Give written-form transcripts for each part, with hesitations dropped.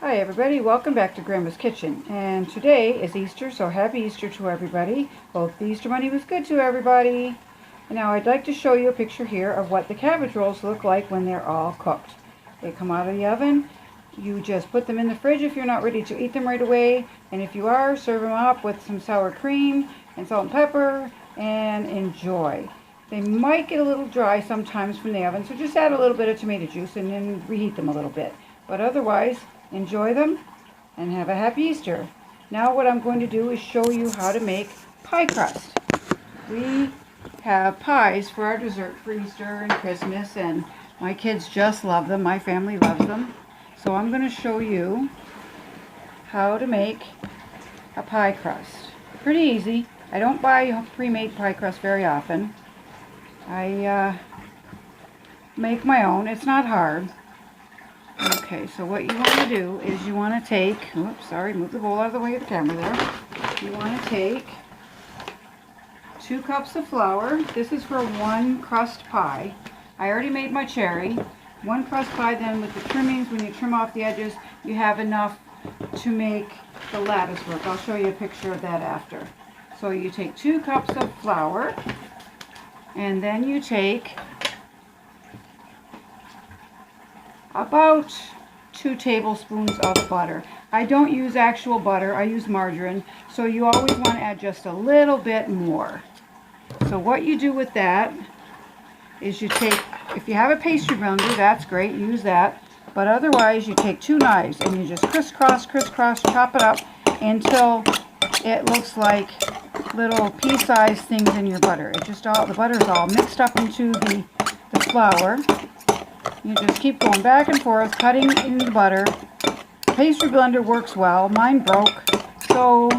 Hi everybody, welcome back to Grandma's Kitchen. And today is Easter, so happy Easter to everybody. Hope the Easter Bunny was good to everybody. And now I'd like to show you a picture here of what the cabbage rolls look like when they're all cooked. They come out of the oven. You just put them in the fridge if you're not ready to eat them right away. And if you are, serve them up with some sour cream and salt and pepper and enjoy. They might get a little dry sometimes from the oven, so just add a little bit of tomato juice and then reheat them a little bit. But otherwise, enjoy them and have a happy Easter. Now what I'm going to do is show you how to make pie crust. We have pies for our dessert for Easter and Christmas, and my kids just love them. My family loves them. So I'm going to show you how to make a pie crust. Pretty easy. I don't buy pre-made pie crust very often. I make my own. It's not hard. Okay, so what you want to do is you want to take, oops, sorry, move the bowl out of the way of the camera there. You want to take 2 cups of flour. This is for 1 crust pie. I already made my cherry. 1 crust pie, then with the trimmings, when you trim off the edges, you have enough to make the lattice work. I'll show you a picture of that after. So you take 2 cups of flour, and then you take about 2 tablespoons of butter. I don't use actual butter, I use margarine, so you always want to add just a little bit more. So what you do with that is you take, if you have a pastry blender, that's great, use that. But otherwise you take 2 knives and you just crisscross, chop it up until it looks like little pea-sized things in your butter. It just all, the butter is all mixed up into the flour. You just keep going back and forth, cutting in the butter. Pastry blender works well. Mine broke, so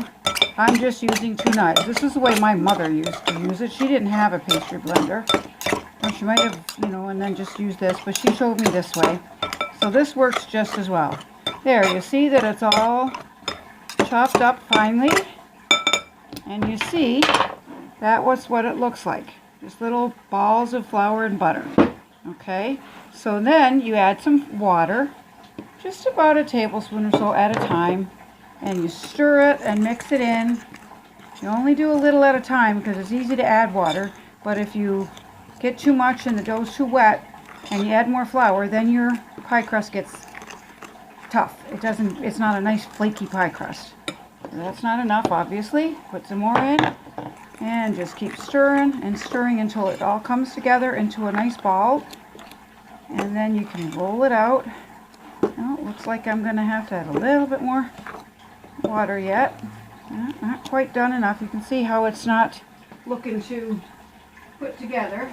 I'm just using 2 knives. This is the way my mother used to use it. She didn't have a pastry blender. Or she might have, and then just use this, but she showed me this way. So this works just as well. There, you see that it's all chopped up finely. And you see that was what it looks like. Just little balls of flour and butter. Okay, so then you add some water, just about a tablespoon or so at a time, and you stir it and mix it in. You only do a little at a time because it's easy to add water, but if you get too much and the dough's too wet and you add more flour, then your pie crust gets tough. It's not a nice flaky pie crust. That's not enough, obviously. Put some more in and just keep stirring and stirring until it all comes together into a nice ball. And then you can roll it out. Now it looks like I'm going to have to add a little bit more water yet. Not quite done enough. You can see how it's not looking too put together.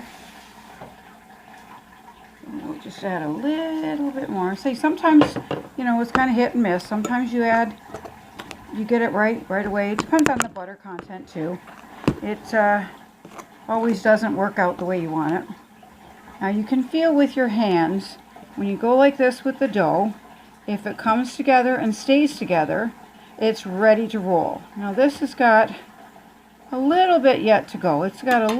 And we'll just add a little bit more. See, sometimes, it's kind of hit and miss. Sometimes you get it right away. It depends on the butter content too. It always doesn't work out the way you want it. Now you can feel with your hands, when you go like this with the dough, if it comes together and stays together, it's ready to roll. Now this has got a little bit yet to go. It's got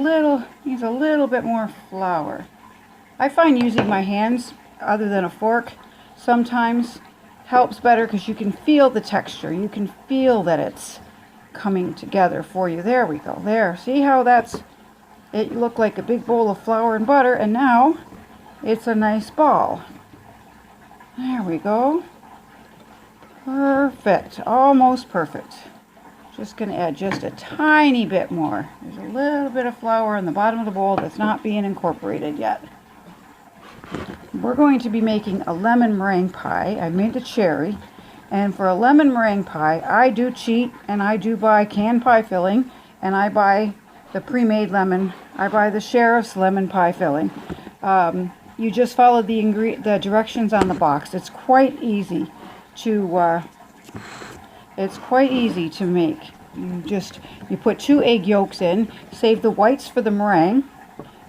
needs a little bit more flour. I find using my hands, other than a fork, sometimes helps better because you can feel the texture. You can feel that it's coming together for you. There we go. There. See how it looked like a big bowl of flour and butter, and now it's a nice ball. There we go. Perfect. Almost perfect. Just going to add just a tiny bit more. There's a little bit of flour in the bottom of the bowl that's not being incorporated yet. We're going to be making a lemon meringue pie. I made the cherry. And for a lemon meringue pie, I do cheat and I do buy canned pie filling, and I buy the pre-made lemon. I buy the Sheriff's lemon pie filling. You just follow the directions on the box. It's quite easy to make. You put 2 egg yolks in, save the whites for the meringue,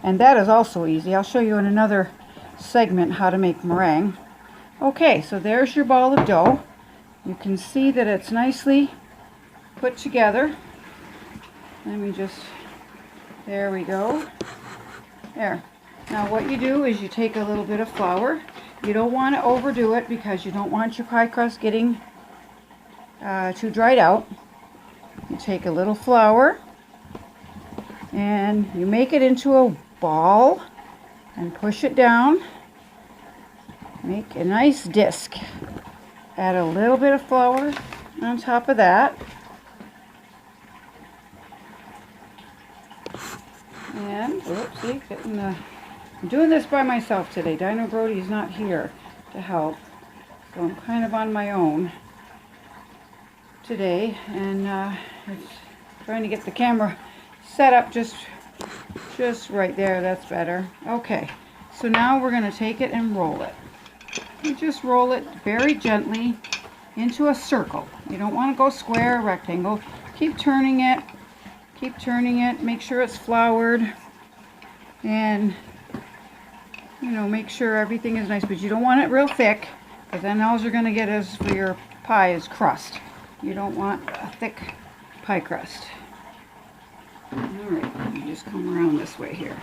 and that is also easy. I'll show you in another segment how to make meringue. Okay, so there's your ball of dough. You can see that it's nicely put together. There we go. There. Now what you do is you take a little bit of flour You don't want to overdo it because you don't want your pie crust getting too dried out. You take a little flour and you make it into a ball and push it down. Make a nice disc. Add a little bit of flour on top of that. And, oopsie, I'm doing this by myself today. Dino Brody's not here to help. So I'm kind of on my own today. And it's trying to get the camera set up just right there. That's better. Okay, so now we're going to take it and roll it. You just roll it very gently into a circle. You don't want to go square or rectangle. Keep turning it. Keep turning it. Make sure it's floured. And, you know, make sure everything is nice. But you don't want it real thick, because then all you're going to get is for your pie is crust. You don't want a thick pie crust. Alright, let me just come around this way here.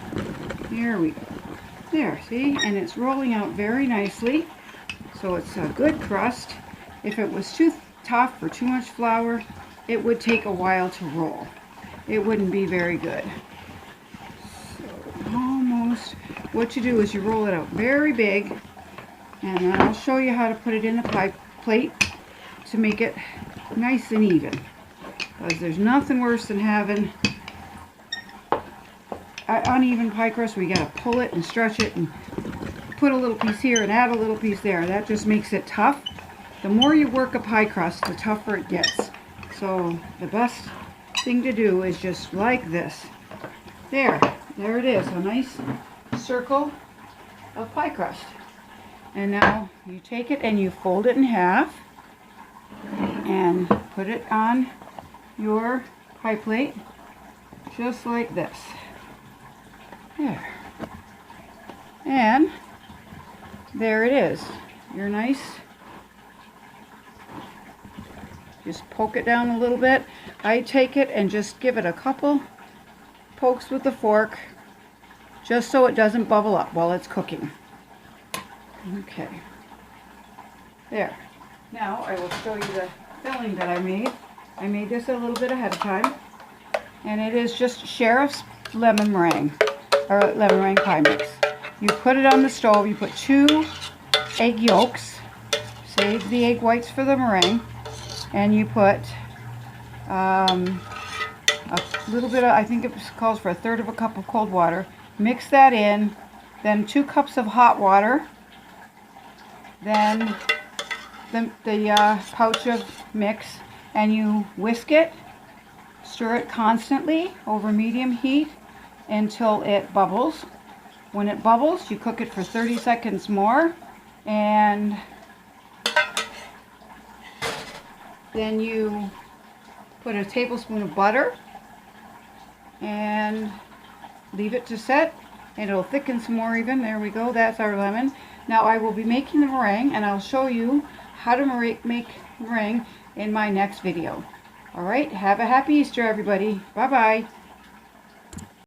Here we go. There, see? And it's rolling out very nicely. So it's a good crust. If it was too tough or too much flour, it would take a while to roll. It wouldn't be very good. So almost, what you do is you roll it out very big, and then I'll show you how to put it in the pie plate to make it nice and even. Because there's nothing worse than having uneven pie crust where you gotta pull it and stretch it and put a little piece here and add a little piece there. That just makes it tough. The more you work a pie crust, the tougher it gets. So the best thing to do is just like this. There it is, a nice circle of pie crust. And now you take it and you fold it in half and put it on your pie plate just like this. There. And there it is. Your nice, just poke it down a little bit. I take it and just give it a couple pokes with the fork just so it doesn't bubble up while it's cooking. Okay. There. Now I will show you the filling that I made. I made this a little bit ahead of time. And it is just Sheriff's lemon meringue, or lemon meringue pie mix. You put it on the stove, you put 2 egg yolks, save the egg whites for the meringue, and you put a little bit of, I think it calls for 1/3 of a cup of cold water. Mix that in, then 2 cups of hot water, then the pouch of mix, and you whisk it, stir it constantly over medium heat until it bubbles. When it bubbles, you cook it for 30 seconds more, and then you put a tablespoon of butter and leave it to set, and it'll thicken some more even. There we go, that's our lemon. Now I will be making the meringue, and I'll show you how to make meringue in my next video. Alright, have a happy Easter everybody. Bye bye.